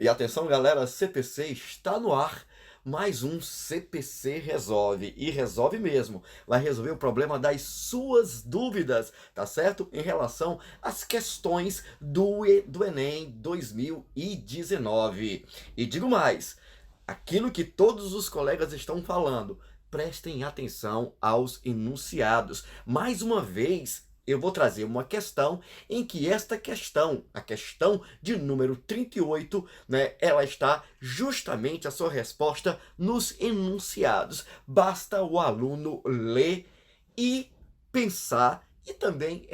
E atenção, galera, CPC está no ar. Mais um CPC Resolve. E resolve mesmo. Vai resolver o problema das suas dúvidas, tá certo? Em relação às questões do Enem 2019. E digo mais, aquilo que todos os colegas estão falando, prestem atenção aos enunciados. Mais uma vez, eu vou trazer uma questão em que esta questão, a questão de número 38, né, ela está justamente a sua resposta nos enunciados. Basta o aluno ler e pensar e também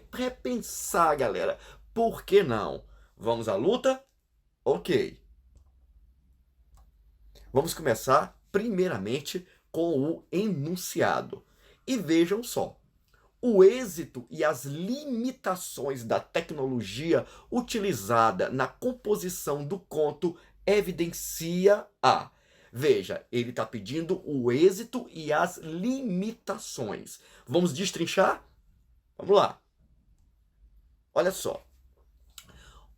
repensar, galera. Por que não? Vamos à luta? Ok. Vamos começar primeiramente com o enunciado. E vejam só. O êxito e as limitações da tecnologia utilizada na composição do conto evidencia a. Veja, ele está pedindo o êxito e as limitações. Vamos destrinchar? Vamos lá. Olha só.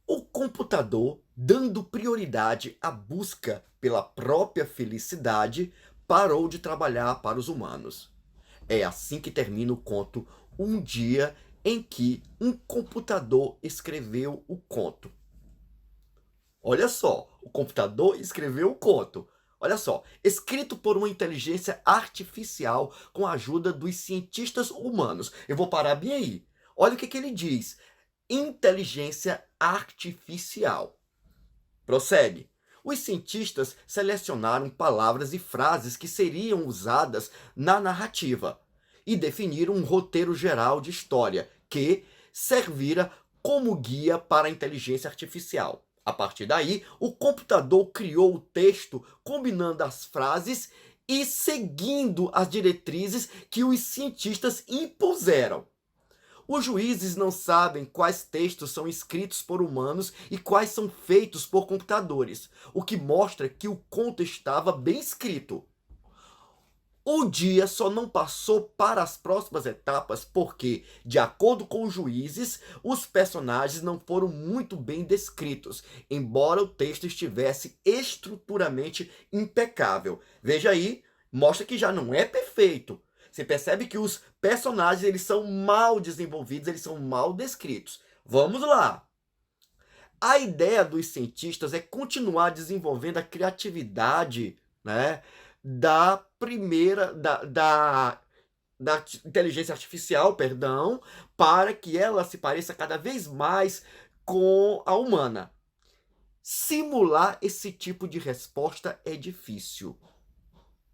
O computador, dando prioridade à busca pela própria felicidade, parou de trabalhar para os humanos. É assim que termina o conto Um Dia em que um computador escreveu o conto. Olha só, o computador escreveu o conto. Olha só, escrito por uma inteligência artificial com a ajuda dos cientistas humanos. Eu vou parar bem aí. Olha o que ele diz. Inteligência artificial. Prossegue. Os cientistas selecionaram palavras e frases que seriam usadas na narrativa e definiram um roteiro geral de história que servira como guia para a inteligência artificial. A partir daí, o computador criou o texto combinando as frases e seguindo as diretrizes que os cientistas impuseram. Os juízes não sabem quais textos são escritos por humanos e quais são feitos por computadores, o que mostra que o conto estava bem escrito. O dia só não passou para as próximas etapas porque, de acordo com os juízes, os personagens não foram muito bem descritos, embora o texto estivesse estruturalmente impecável. Veja aí, mostra que já não é perfeito. Você percebe que os personagens eles são mal desenvolvidos, eles são mal descritos. Vamos lá! A ideia dos cientistas é continuar desenvolvendo a criatividade, né, da primeira da inteligência artificial, perdão, para que ela se pareça cada vez mais com a humana. Simular esse tipo de resposta é difícil,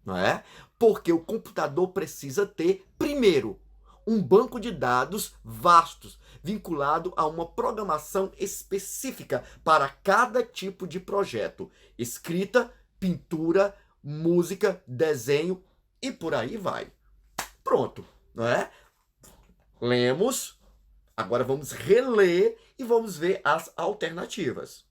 não é? Porque o computador precisa ter, primeiro, um banco de dados vastos, vinculado a uma programação específica para cada tipo de projeto: escrita, pintura, música, desenho e por aí vai. Pronto, não é? Lemos, agora vamos reler e vamos ver as alternativas.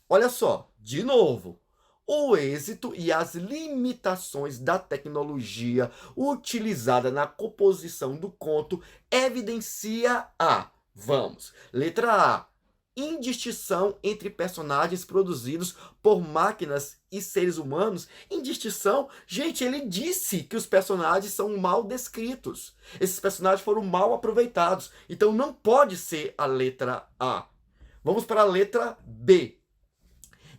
Olha só, de novo. O êxito e as limitações da tecnologia utilizada na composição do conto evidencia a. Vamos. Letra A. Indistinção entre personagens produzidos por máquinas e seres humanos. Indistinção, gente, ele disse que os personagens são mal descritos. Esses personagens foram mal aproveitados. Então não pode ser a letra A. Vamos para a letra B.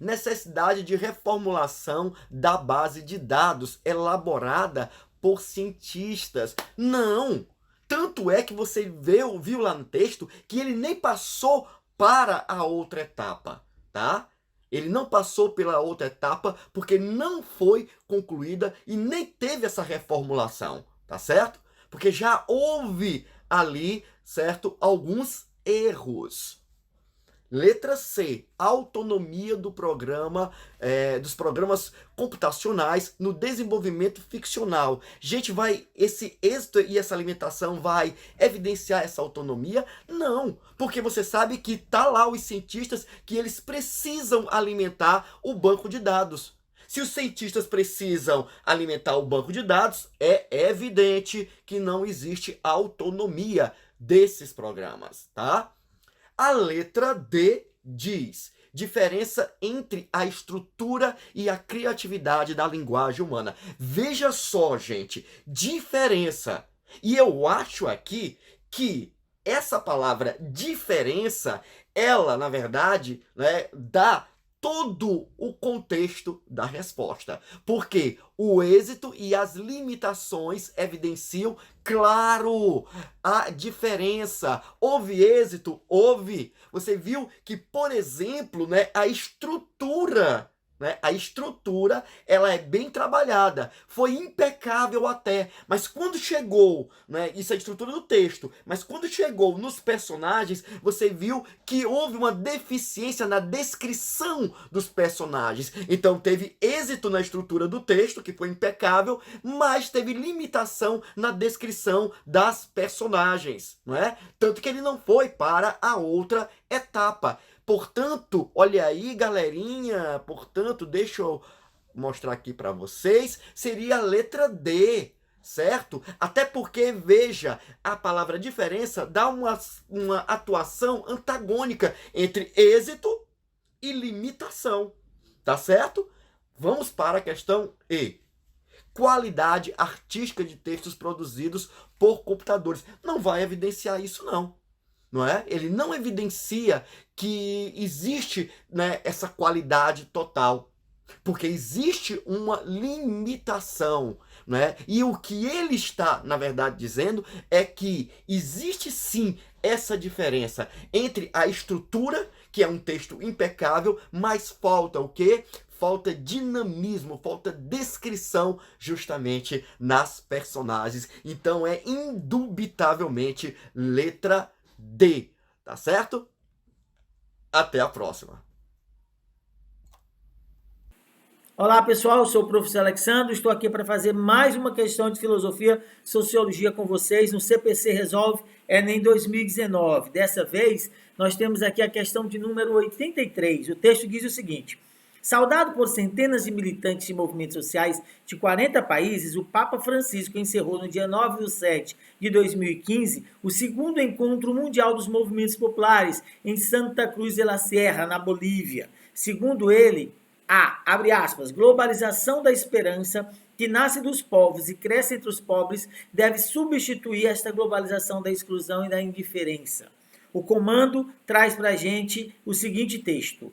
Necessidade de reformulação da base de dados elaborada por cientistas. Não! Tanto é que você viu lá no texto que ele nem passou para a outra etapa, tá? Ele não passou pela outra etapa porque não foi concluída e nem teve essa reformulação, tá certo? Porque já houve ali, certo, alguns erros. Letra C, autonomia do programa, dos programas computacionais no desenvolvimento ficcional. Gente, esse êxito e essa alimentação vai evidenciar essa autonomia? Não, porque você sabe que tá lá os cientistas que eles precisam alimentar o banco de dados. Se os cientistas precisam alimentar o banco de dados, é evidente que não existe autonomia desses programas, tá? A letra D diz diferença entre a estrutura e a criatividade da linguagem humana. Veja só, gente, diferença. E eu acho aqui que essa palavra diferença, ela, na verdade, né, dá todo o contexto da resposta. Porque o êxito e as limitações evidenciam, claro, a diferença. Houve êxito? Houve. Você viu que, por exemplo, né, a estrutura, ela é bem trabalhada, foi impecável até, mas quando chegou, né, isso é a estrutura do texto, mas quando chegou nos personagens, você viu que houve uma deficiência na descrição dos personagens. Então teve êxito na estrutura do texto, que foi impecável, mas teve limitação na descrição das personagens, não é? Tanto que ele não foi para a outra etapa. Portanto, olha aí, galerinha, portanto, deixa eu mostrar aqui para vocês, seria a letra D, certo? Até porque, veja, a palavra diferença dá uma atuação antagônica entre êxito e limitação, tá certo? Vamos para a questão E. Qualidade artística de textos produzidos por computadores. Não vai evidenciar isso, não. Não é? Ele não evidencia que existe, né, essa qualidade total, porque existe uma limitação, né? E o que ele está, na verdade, dizendo é que existe sim essa diferença entre a estrutura, que é um texto impecável, mas falta o quê? Falta dinamismo, falta descrição justamente nas personagens. Então é indubitavelmente letra D, tá certo? Até a próxima. Olá pessoal, eu sou o professor Alexandre, estou aqui para fazer mais uma questão de filosofia, sociologia com vocês no CPC Resolve Enem 2019. Dessa vez, nós temos aqui a questão de número 83. O texto diz o seguinte: saudado por centenas de militantes de movimentos sociais de 40 países, o Papa Francisco encerrou no dia 9/7 de 2015 o segundo encontro mundial dos movimentos populares em Santa Cruz de la Sierra, na Bolívia. Segundo ele, abre aspas, globalização da esperança que nasce dos povos e cresce entre os pobres deve substituir esta globalização da exclusão e da indiferença. O comando traz para a gente o seguinte texto.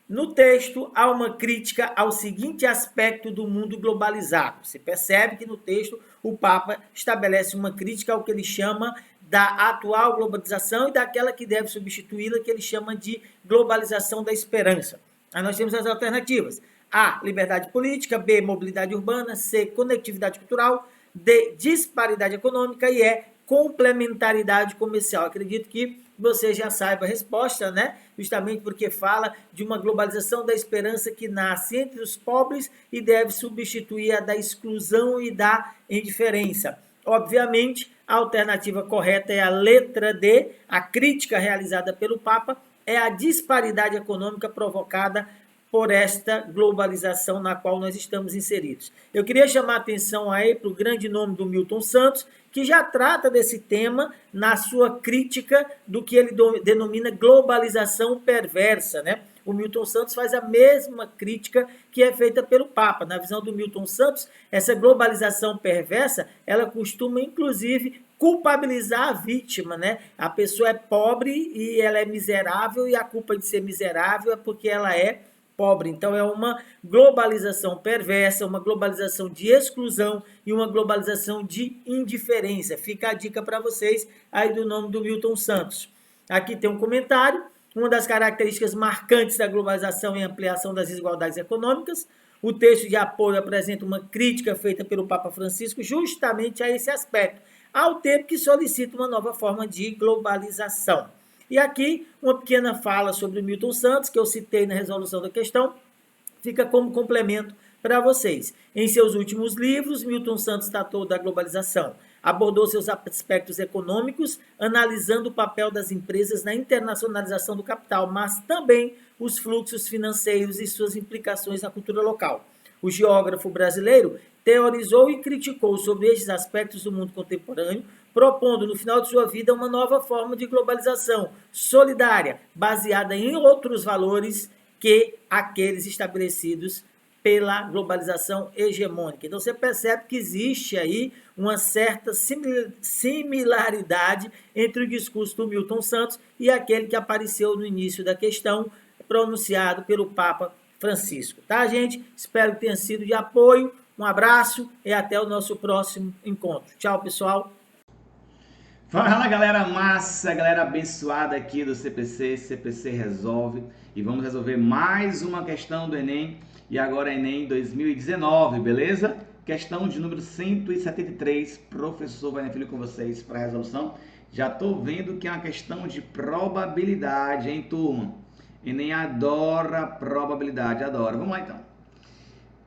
No texto, há uma crítica ao seguinte aspecto do mundo globalizado. Você percebe que no texto o Papa estabelece uma crítica ao que ele chama da atual globalização e daquela que deve substituí-la, que ele chama de globalização da esperança. Aí nós temos as alternativas. A, liberdade política. B, mobilidade urbana. C, conectividade cultural. D, disparidade econômica. E E, complementaridade comercial. Acredito que você já saiba a resposta, né? Justamente porque fala de uma globalização da esperança que nasce entre os pobres e deve substituir a da exclusão e da indiferença. Obviamente, a alternativa correta é a letra D. A crítica realizada pelo Papa é a disparidade econômica provocada por esta globalização na qual nós estamos inseridos. Eu queria chamar a atenção aí para o grande nome do Milton Santos, que já trata desse tema na sua crítica do que ele denomina globalização perversa, né? O Milton Santos faz a mesma crítica que é feita pelo Papa. Na visão do Milton Santos, essa globalização perversa, ela costuma, inclusive, culpabilizar a vítima, né? A pessoa é pobre e ela é miserável, e a culpa de ser miserável é porque ela é pobre. Então é uma globalização perversa, uma globalização de exclusão e uma globalização de indiferença. Fica a dica para vocês aí do nome do Milton Santos. Aqui tem um comentário. Uma das características marcantes da globalização é a ampliação das desigualdades econômicas. O texto de apoio apresenta uma crítica feita pelo Papa Francisco justamente a esse aspecto, ao tempo que solicita uma nova forma de globalização. E aqui, uma pequena fala sobre o Milton Santos, que eu citei na resolução da questão, fica como complemento para vocês. Em seus últimos livros, Milton Santos tratou da globalização, abordou seus aspectos econômicos, analisando o papel das empresas na internacionalização do capital, mas também os fluxos financeiros e suas implicações na cultura local. O geógrafo brasileiro teorizou e criticou sobre estes aspectos do mundo contemporâneo, propondo no final de sua vida uma nova forma de globalização solidária, baseada em outros valores que aqueles estabelecidos pela globalização hegemônica. Então você percebe que existe aí uma certa similaridade entre o discurso do Milton Santos e aquele que apareceu no início da questão, pronunciado pelo Papa Francisco. Tá, gente? Espero que tenha sido de apoio. Um abraço e até o nosso próximo encontro. Tchau, pessoal. Fala, galera massa, galera abençoada aqui do CPC Resolve. E vamos resolver mais uma questão do Enem. E agora Enem 2019, beleza? Questão de número 173. Professor Wagner Filho com vocês para a resolução. Já tô vendo que é uma questão de probabilidade, hein, turma? Enem adora probabilidade, adora. Vamos lá, então.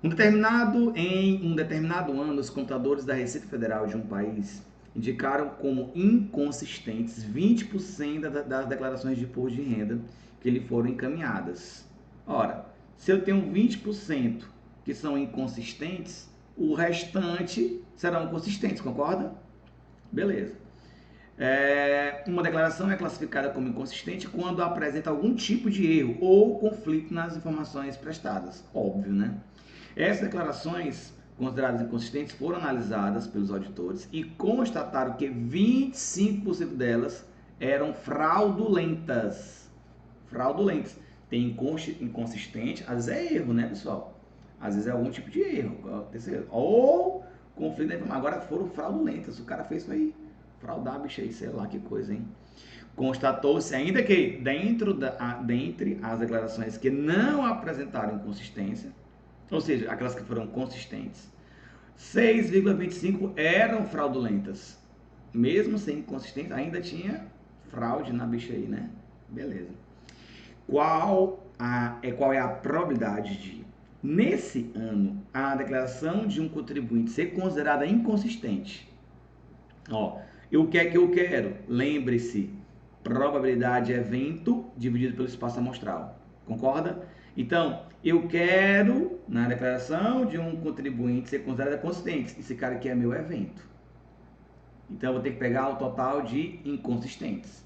Em um determinado ano, os contadores da Receita Federal de um país indicaram como inconsistentes 20% das declarações de imposto de renda que lhe foram encaminhadas. Ora, se eu tenho 20% que são inconsistentes, o restante serão consistentes, concorda? Beleza. Uma declaração é classificada como inconsistente quando apresenta algum tipo de erro ou conflito nas informações prestadas. Óbvio, né? Essas declarações consideradas inconsistentes foram analisadas pelos auditores e constataram que 25% delas eram fraudulentas. Fraudulentas. Tem inconsistente, às vezes é erro, né, pessoal? Às vezes é algum tipo de erro. Ou conflito da informação. Agora foram fraudulentas. O cara fez isso aí. Fraudar, bicho aí, sei lá que coisa, hein? Constatou-se ainda que, dentre as declarações que não apresentaram inconsistência, ou seja, aquelas que foram consistentes, 6,25 eram fraudulentas. Mesmo sem inconsistência, ainda tinha fraude na bicha aí, né? Beleza. Qual é a probabilidade de, nesse ano, a declaração de um contribuinte ser considerada inconsistente? Ó, o que é que eu quero? Lembre-se, probabilidade é evento dividido pelo espaço amostral. Concorda? Então, eu quero, na declaração de um contribuinte, ser considerado consistente. Esse cara aqui é meu evento. Então, eu vou ter que pegar o total de inconsistentes.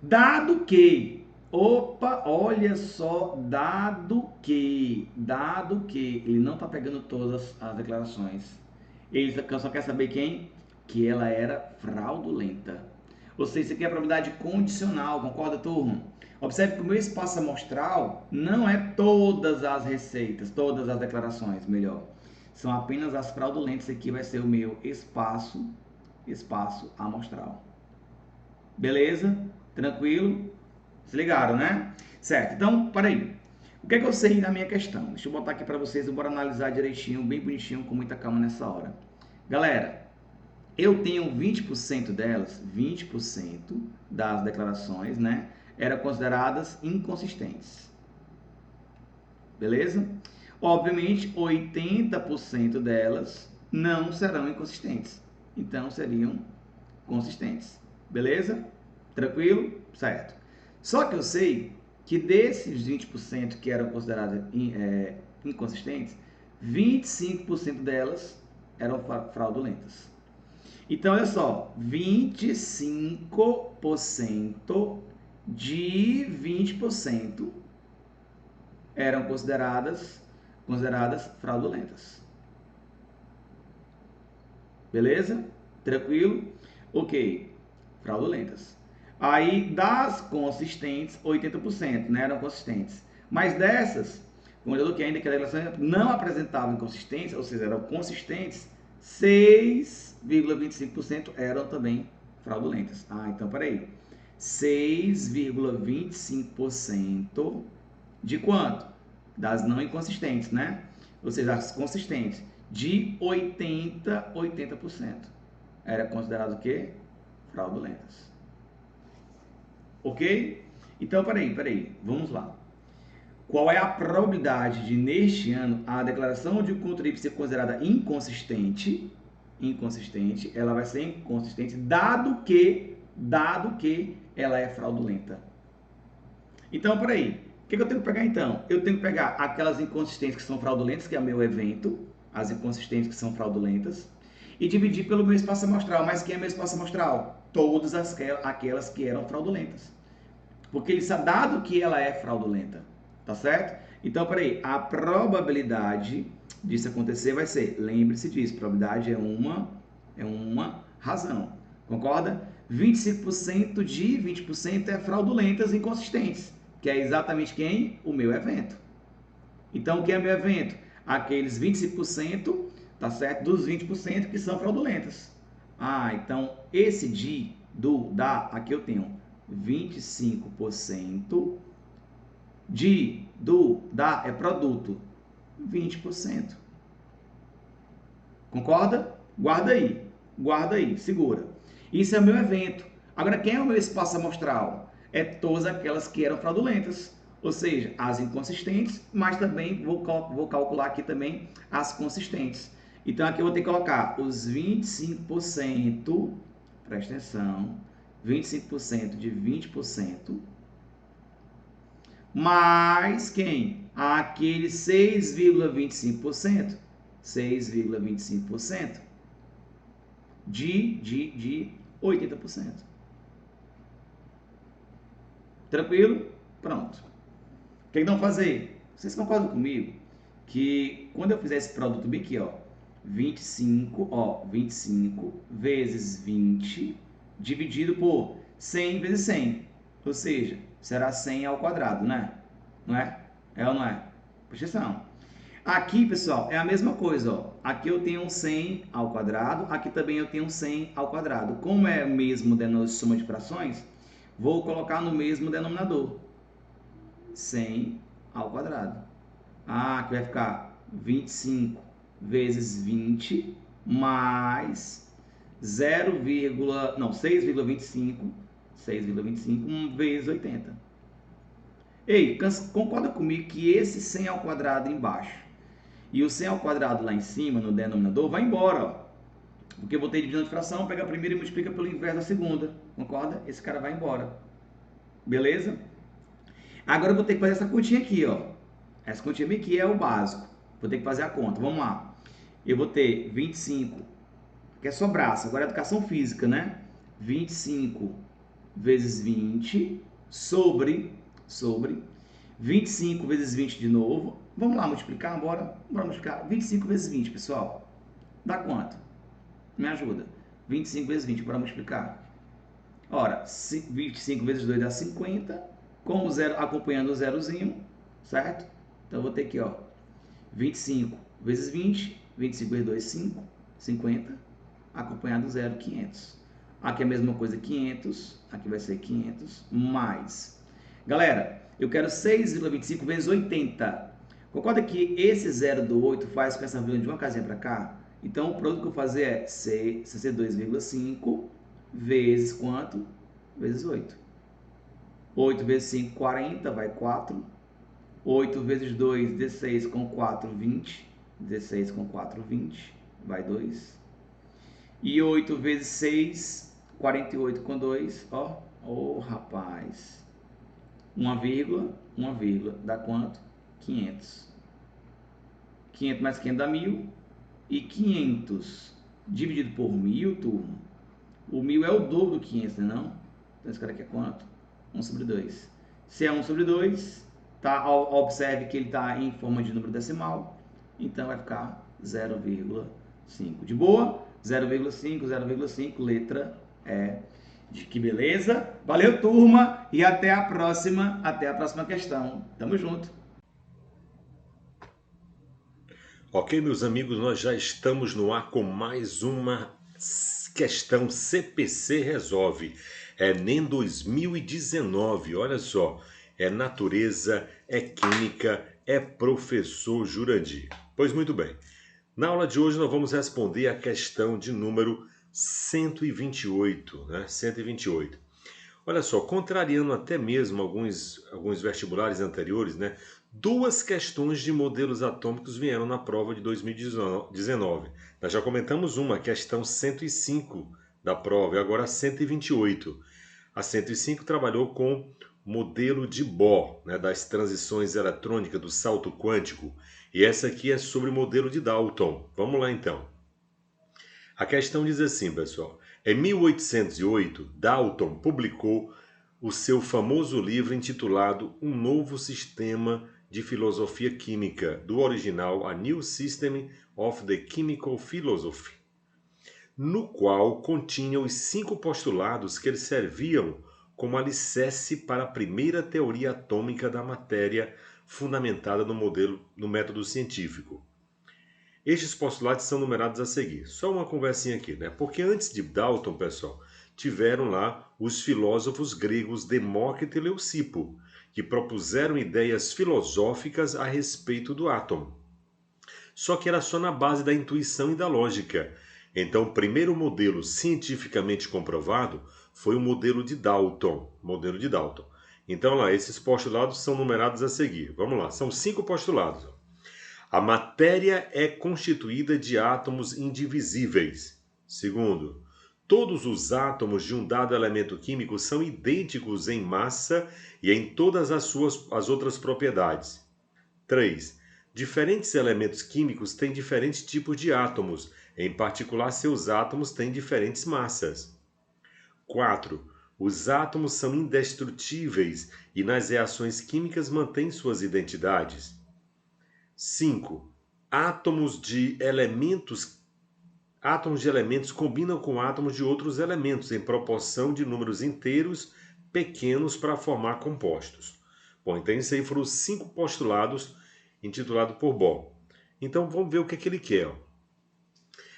Dado que, olha só, dado que ele não está pegando todas as declarações. Ele só quer saber quem? Que ela era fraudulenta. Ou seja, isso aqui é a probabilidade condicional, concorda, turma? Observe que o meu espaço amostral não é todas as receitas, todas as declarações, melhor. São apenas as fraudulentas. Aqui vai ser o meu espaço amostral. Beleza? Tranquilo? Se ligaram, né? Certo. Então, peraí. O que é que eu sei na minha questão? Deixa eu botar aqui para vocês, bora analisar direitinho, bem bonitinho, com muita calma nessa hora. Galera, eu tenho 20% delas, 20% das declarações, né, eram consideradas inconsistentes. Beleza? Obviamente, 80% delas não serão inconsistentes. Então, seriam consistentes. Beleza? Tranquilo? Certo. Só que eu sei que desses 20% que eram consideradas inconsistentes, 25% delas eram fraudulentas. Então, olha só, 25% de 20% eram consideradas fraudulentas. Beleza? Tranquilo? Ok, fraudulentas. Aí, das consistentes, 80%, né, eram consistentes. Mas dessas, como eu coloquei ainda que a declaração não apresentava inconsistência, ou seja, eram consistentes, 6,25% eram também fraudulentas. Então, peraí. 6,25% de quanto? Das não inconsistentes, né? Ou seja, das consistentes. De 80%. Era considerado o quê? Fraudulentas. Ok? Então, peraí. Vamos lá. Qual é a probabilidade de, neste ano, a declaração de um contribuinte ser considerada inconsistente? Ela vai ser inconsistente, dado que ela é fraudulenta. Então, peraí. O que eu tenho que pegar, então? Eu tenho que pegar aquelas inconsistentes que são fraudulentas, que é o meu evento, as inconsistentes que são fraudulentas, e dividir pelo meu espaço amostral. Mas quem é meu espaço amostral? Todas aquelas que eram fraudulentas. Porque ele está dado que ela é fraudulenta. Tá certo? Então, peraí, a probabilidade disso acontecer vai ser, lembre-se disso, probabilidade é uma razão. Concorda? 25% de 20% é fraudulentas e inconsistentes, que é exatamente quem? O meu evento. Então, o que é meu evento? Aqueles 25%, tá certo? Dos 20% que são fraudulentas. Ah, então esse da, aqui eu tenho 25% da é produto, 20%. Concorda? Guarda aí, segura. Isso é meu evento. Agora, quem é o meu espaço amostral? É todas aquelas que eram fraudulentas, ou seja, as inconsistentes, mas também vou calcular aqui também as consistentes. Então, aqui eu vou ter que colocar os 25%, presta atenção, 25% de 20%, mais quem? Aquele 6,25%. 6,25% de 80%. Tranquilo? Pronto. O que vão fazer? Vocês concordam comigo que quando eu fizer esse produto bem aqui, ó, 25 vezes 20 dividido por 100 vezes 100, ou seja, será 100 ao quadrado, né? Não é? É ou não é? Presta atenção. Aqui, pessoal, é a mesma coisa, ó. Aqui eu tenho 100 ao quadrado, aqui também eu tenho 100 ao quadrado. Como é o mesmo denominador de soma de frações, vou colocar no mesmo denominador. 100 ao quadrado. Ah, aqui vai ficar 25 vezes 20 mais 6,25 vezes 80. Ei, concorda comigo que esse 100 ao quadrado embaixo e o 100 ao quadrado lá em cima, no denominador, vai embora, ó. Porque eu vou ter divisão de fração, pega a primeira e multiplica pelo inverso da segunda. Concorda? Esse cara vai embora. Beleza? Agora eu vou ter que fazer essa continha aqui, ó. Essa continha aqui é o básico. Vou ter que fazer a conta. Vamos lá. Eu vou ter 25, que é só braço. Agora é educação física, né? 25 vezes 20 sobre 25 vezes 20 de novo. Vamos lá multiplicar, bora multiplicar. 25 vezes 20, pessoal. Dá quanto? Me ajuda. 25 vezes 20, bora multiplicar. Ora, 25 vezes 2 dá 50, com o zero, acompanhando o zerozinho, certo? Então eu vou ter aqui, ó, 25 vezes 20, 25 vezes 2, 5, 50, acompanhado do zero, 500. Aqui é a mesma coisa, 500, aqui vai ser 500, mais. Galera, eu quero 6,25 vezes 80. Concorda que esse zero do 8 faz com essa vírgula de uma casinha para cá? Então, o produto que eu vou fazer é 62,5 vezes quanto? Vezes 8. 8 vezes 5, 40, vai 4. 8 vezes 2, 16 com 4, 20. 16 com 4, 20, vai 2. E 8 vezes 6, 48 com 2, ó. Ô, rapaz. Uma vírgula, dá quanto? 500. 500 mais 500 dá 1000. E 500 dividido por 1000, turma. O 1000 é o dobro do 500, né não? Então esse cara aqui é quanto? 1 sobre 2. Se é 1 sobre 2, tá? Observe que ele está em forma de número decimal. Então vai ficar 0,5. De boa? 0,5, letra E. Que beleza? Valeu, turma, e até a próxima questão. Tamo junto. Ok, meus amigos, nós já estamos no ar com mais uma questão CPC Resolve. Enem 2019, olha só, é natureza, é química, é professor Jurandir. Pois muito bem, na aula de hoje nós vamos responder a questão de número 128, né? 128. Olha só, contrariando até mesmo alguns vestibulares anteriores, né? 2 questões de modelos atômicos vieram na prova de 2019. Nós já comentamos uma, a questão 105 da prova, e agora a 128. A 105 trabalhou com modelo de Bohr, né? Das transições eletrônicas, do salto quântico. E essa aqui é sobre o modelo de Dalton. Vamos lá então. A questão diz assim, pessoal. Em 1808, Dalton publicou o seu famoso livro intitulado Um Novo Sistema de Filosofia Química, do original A New System of the Chemical Philosophy, no qual continha os 5 postulados que eles serviam como alicerce para a primeira teoria atômica da matéria fundamentada no método científico. Estes postulados são numerados a seguir. Só uma conversinha aqui, né? Porque antes de Dalton, pessoal, tiveram lá os filósofos gregos Demócrito e Leucipo, que propuseram ideias filosóficas a respeito do átomo. Só que era só na base da intuição e da lógica. Então, o primeiro modelo cientificamente comprovado foi o modelo de Dalton. Então, lá, esses postulados são numerados a seguir. Vamos lá, são 5 postulados. A matéria é constituída de átomos indivisíveis. Segundo, todos os átomos de um dado elemento químico são idênticos em massa e em todas as outras propriedades. 3. Diferentes elementos químicos têm diferentes tipos de átomos, em particular seus átomos têm diferentes massas. 4. Os átomos são indestrutíveis e nas reações químicas mantêm suas identidades. 5. Átomos de elementos combinam com átomos de outros elementos em proporção de números inteiros pequenos para formar compostos. Bom, então isso aí foram os 5 postulados intitulados por Bohr. Então vamos ver o que ele quer.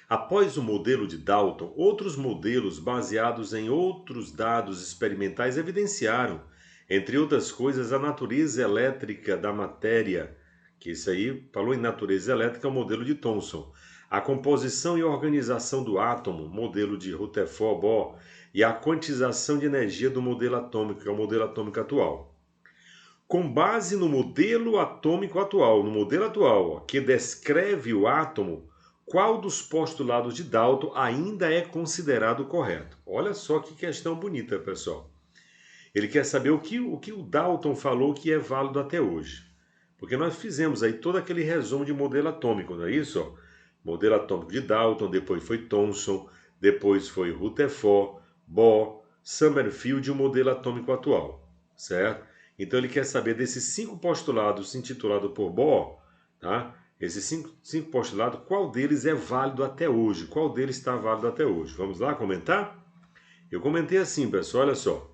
Após o modelo de Dalton, outros modelos baseados em outros dados experimentais evidenciaram, entre outras coisas, a natureza elétrica da matéria, que isso aí, falou em natureza elétrica, é o modelo de Thomson, a composição e organização do átomo, modelo de Rutherford-Bohr, e a quantização de energia do modelo atômico, que é o modelo atômico atual. Com base no modelo atômico atual, que descreve o átomo, qual dos postulados de Dalton ainda é considerado correto? Olha só que questão bonita, pessoal. Ele quer saber o que o Dalton falou que é válido até hoje. Porque nós fizemos aí todo aquele resumo de modelo atômico, não é isso? Modelo atômico de Dalton, depois foi Thomson, depois foi Rutherford, Bohr, Summerfield e o modelo atômico atual, certo? Então ele quer saber desses 5 postulados intitulados por Bohr, tá? Esses 5 postulados, qual deles é válido até hoje? Qual deles está válido até hoje? Vamos lá comentar? Eu comentei assim, pessoal, olha só.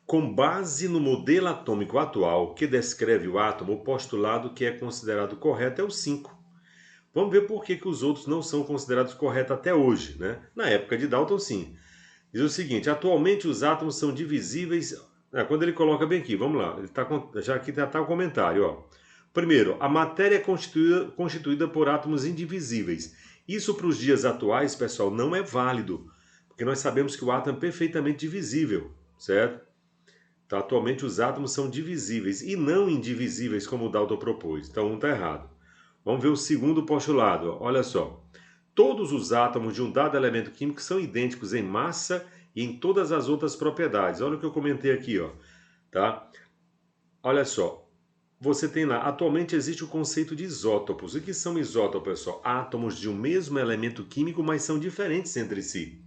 Com base no modelo atômico atual que descreve o átomo, o postulado que é considerado correto é o 5. Vamos ver por que os outros não são considerados corretos até hoje, né? Na época de Dalton, sim. Diz o seguinte, atualmente os átomos são divisíveis... Quando ele coloca bem aqui, vamos lá, já aqui está o comentário, ó. Primeiro, a matéria é constituída por átomos indivisíveis. Isso para os dias atuais, pessoal, não é válido, porque nós sabemos que o átomo é perfeitamente divisível, certo? Então, atualmente os átomos são divisíveis e não indivisíveis, como o Dalton propôs. Então, um está errado. Vamos ver o segundo postulado, ó. Olha só. Todos os átomos de um dado elemento químico são idênticos em massa e em todas as outras propriedades. Olha o que eu comentei aqui, ó. Tá? Olha só. Você tem lá, atualmente existe o conceito de isótopos. O que são isótopos, pessoal? Átomos de um mesmo elemento químico, mas são diferentes entre si.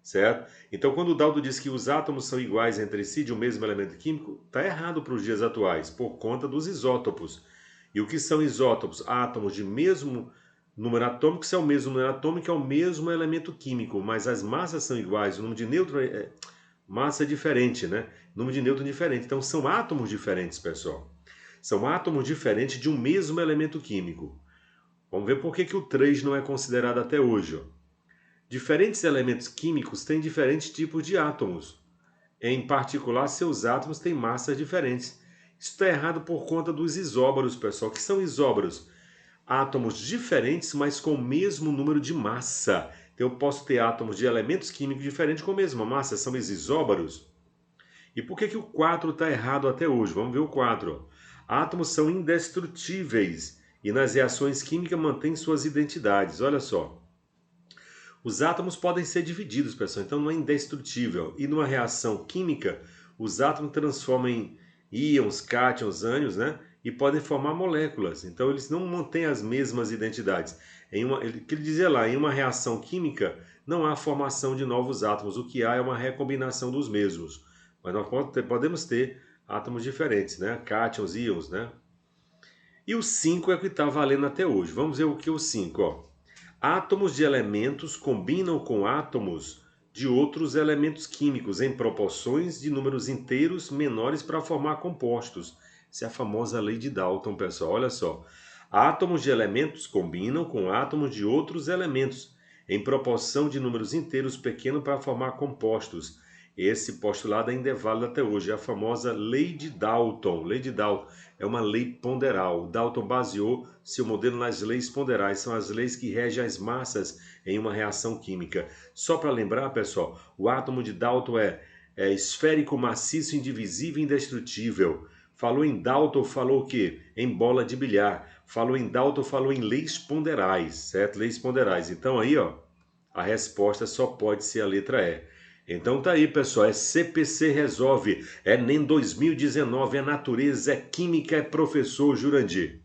Certo? Então, quando o Dalton diz que os átomos são iguais entre si de um mesmo elemento químico, está errado para os dias atuais, por conta dos isótopos. E o que são isótopos? Átomos de mesmo número atômico, se é o mesmo número atômico, é o mesmo elemento químico, mas as massas são iguais, o número de nêutrons massa é diferente, né? O número de nêutrons é diferente. Então, são átomos diferentes, pessoal. São átomos diferentes de um mesmo elemento químico. Vamos ver por que o 3 não é considerado até hoje, ó. Diferentes elementos químicos têm diferentes tipos de átomos. Em particular, seus átomos têm massas diferentes. Isso está errado por conta dos isóbaros, pessoal. O que são isóbaros? Átomos diferentes, mas com o mesmo número de massa. Então, eu posso ter átomos de elementos químicos diferentes com a mesma massa. São os isóbaros. E por que o 4 está errado até hoje? Vamos ver o 4. Átomos são indestrutíveis e nas reações químicas mantêm suas identidades. Olha só. Os átomos podem ser divididos, pessoal, então não é indestrutível. E numa reação química, os átomos transformam em íons, cátions, ânions, né? E podem formar moléculas. Então eles não mantêm as mesmas identidades. O que ele dizia lá, em uma reação química, não há formação de novos átomos. O que há é uma recombinação dos mesmos. Mas nós podemos ter átomos diferentes, né? Cátions, íons, né? E o 5 é o que está valendo até hoje. Vamos ver o que é o 5, ó. Átomos de elementos combinam com átomos de outros elementos químicos em proporções de números inteiros menores para formar compostos. Essa é a famosa lei de Dalton, pessoal. Olha só. Átomos de elementos combinam com átomos de outros elementos em proporção de números inteiros pequenos para formar compostos. Esse postulado ainda é válido até hoje, é a famosa lei de Dalton. Lei de Dalton é uma lei ponderal. Dalton baseou seu modelo nas leis ponderais, são as leis que regem as massas em uma reação química. Só para lembrar, pessoal, o átomo de Dalton é esférico, maciço, indivisível e indestrutível. Falou em Dalton, falou o quê? Em bola de bilhar. Falou em Dalton, falou em leis ponderais, certo? Leis ponderais. Então aí, ó, a resposta só pode ser a letra E. Então tá aí, pessoal, é CPC Resolve, é NEM 2019, é natureza, é química, é professor Jurandir.